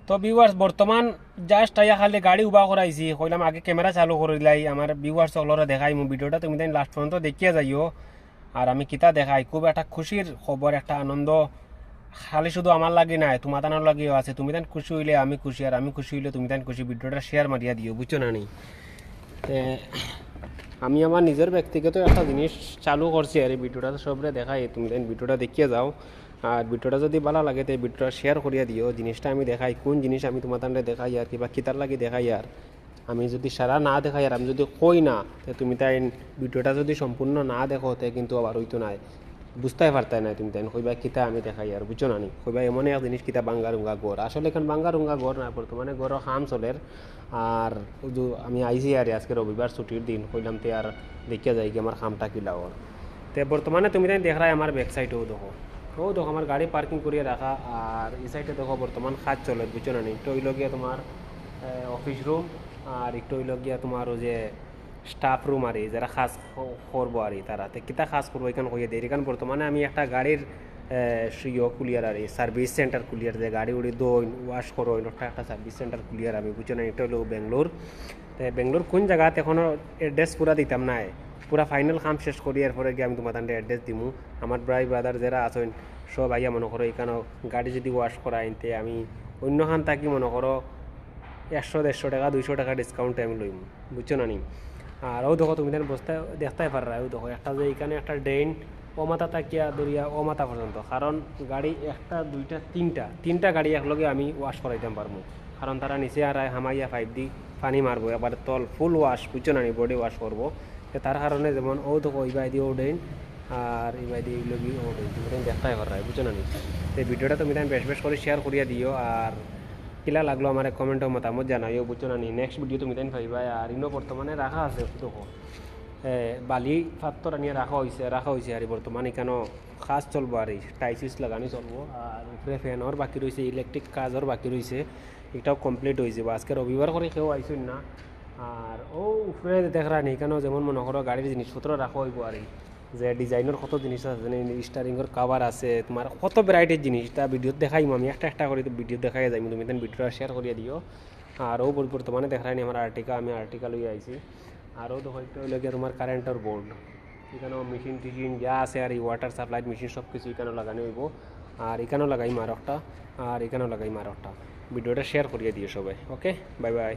তো ভিউয়ার্স বর্তমান জাস্ট আইয়া খালি গাড়ি উবা করাইছি, কইলাম আগে ক্যামেরা চালু করে দিলাই আমার ভিউয়ার্স সকলরে দেখাই মু ভিডিওটা তুমি তাই লাস্ট পর্যন্ত দেখিয়া যাইও। আর আমি কিতা দেখাই খুব একটা খুশির খবর, একটা আনন্দ, খালি শুধু আমার লাগি নাই তোমার তানোর লাগিও আছে। তুমি তান খুশি হইলে আমি খুশি, আর আমি খুশি হইলে তুমি তান খুশি। ভিডিওটা শেয়ার মারিয়া দিও, বুঝছো না নি? তে আমি আমার নিজের ব্যক্তিগত একটা জিনিস চালু করছি আর এই ভিডিওটা সবরে দেখাই, তুমি তাই ভিডিওটা দেখিয়ে যাও। আর ভিডিওটা যদি ভালো লাগে তো ভিডিওটা শেয়ার করিয়া দিও। জিনিসটা আমি দেখাই, কোন জিনিস আমি তোমার তান্ডে দেখাই আর কিবা কিতার লাগি দেখাই। আর আমি যদি সারা না দেখাই আর আমি যদি কই না, তো তুমি তাই ভিডিওটা যদি সম্পূর্ণ না দেখো তে কিন্তু আবার হইতো নাই, বুঝতেই পারতাই না তুমি তাই কইবা কিতা আমি দেখাই। আর বুঝছো না নি, কইবা এমন এক জিনিস কিতা বাঙ্গারুঙ্গা গড়, আসলে এখন বাঙ্গারুঙ্গা গড় না, বর্তমানে গড় খাম চলের। আর আমি আইছি আর আজকে রবিবার ছুটির দিন, কইলাম তে আর দেখিয়া যাই কি আমার খামটা কিলা ওর। তে বর্তমানে তুমি তাই দেখাই আমার ব্যাক সাইডেও দেখো, ও দেখো আমার গাড়ি পার্কিং করিয়ে রাখা। আর এই সাইডে দেখো বর্তমান কাজ চলে, বুঝছো না নি? একটু হইল গিয়া তোমার অফিস রুম, আর একটু হইল গিয়া তোমার ওই যে স্টাফ রুম। আর যারা কাজ করবো আর তারা তে কিতা কাজ করবো এখানে কইয়া দেয়। এখানে বর্তমানে আমি একটা গাড়ির কুলিয়ার আর সার্ভিস সেন্টার কুলিয়ার, যে গাড়ি উড়ি দোন ওয়াশ করো একটা সার্ভিস সেন্টার কুলিয়ার আমি, বুঝছো না? এটা হলো বেঙ্গলোর। তো বেঙ্গলোর কোন জায়গাতে এখনও অ্যাড্রেস পুরা দিতাম না, পুরা ফাইনাল কাম শেষ করি এরপরে গিয়ে আমি তোমার তান্ডে অ্যাড্রেস দিমু। আমার ভাই ব্রাদার যারা আছেন সব আইয়া মনে করো এখানে গাড়ি যদি ওয়াশ করা আনতে আমি অন্য খান থাকি মনে করো 100-150 টাকা 200 টাকা ডিসকাউন্টে আমি লইম, বুঝছো না নি? আর ও দেখো তুমি তার বস্তায় দেখতেই পাররা, ও দেখো একটা যে এখানে একটা ড্রেন ও মাথা তাকিয়া দরিয়া ও মাথা পর্যন্ত, কারণ গাড়ি একটা দুইটা তিনটা গাড়ি একলগে আমি ওয়াশ করাইতে পারবো, কারণ তারা নিচে আর হামাইয়া 5D পানি মারবো এবার তল ফুল ওয়াশ, বুঝছো না নি? বডি ওয়াশ করবো। তার কারণে যেমন ও দেখো ইবাই দিয়ে ও ড্রেন আর ইবাই দিয়ে লগি ও ড্রেন, তুমি তাই দেখতেই পাররা, বুঝছো না নি? এই ভিডিওটা তুমি তাই বেশ বেশ করে শেয়ার করিয়া দিও। আর কিলা লাগলো আমার কমেন্টও মতামত জানাইও, বুঝছো না নি? নেক্সট ভিডিও তুমি তাই পাইবা। আর ইনো বর্তমানে রাখা আছে দেখো বালি পাত্তর আনিয়ে রাখা হয়েছে আর বর্তমানে এখানেও কাজ চলবো আর টাইসিস লাগানি চলবো। আর উপরে ফ্যানর বাকি রয়েছে, ইলেকট্রিক কাজও বাকি রয়েছে, এটাও কমপ্লিট হয়ে যাবে। আজকে রবিবার করে কেউ আইসুন না। আর ও উপরে দেখরা নি কেন যেমন মনে করো গাড়ির জিনিসপত্র রাখা হইব আর যে ডিজাইনের কত জিনিস আছে, স্টারিংয়ের কাভার আছে, তোমার কত ভ্যারাইটির জিনিস তা ভিডিওতে দেখাইম আমি, একটা করে ভিডিও দেখাই যাই, তুমি তেন ভিডিওটা শেয়ার করিয়ে দিও। আর ও বর্তমানে দেখায়নি আমার আমি আর্টিকা লই আইছি। আরও দেখো একটা হইলে গিয়ে তোমার কারেন্টের বোর্ড, এখানেও মেশিন টিশিন যা আছে আর এই ওয়াটার সাপ্লাই মেশিন সব কিছু এখানেও লাগানো হইব। আর এখানেও লাগাই মারকটা, আর এখানেও লাগাই মারকটা। ভিডিওটা শেয়ার করিয়ে দিও সবাই। ওকে, বাই বাই।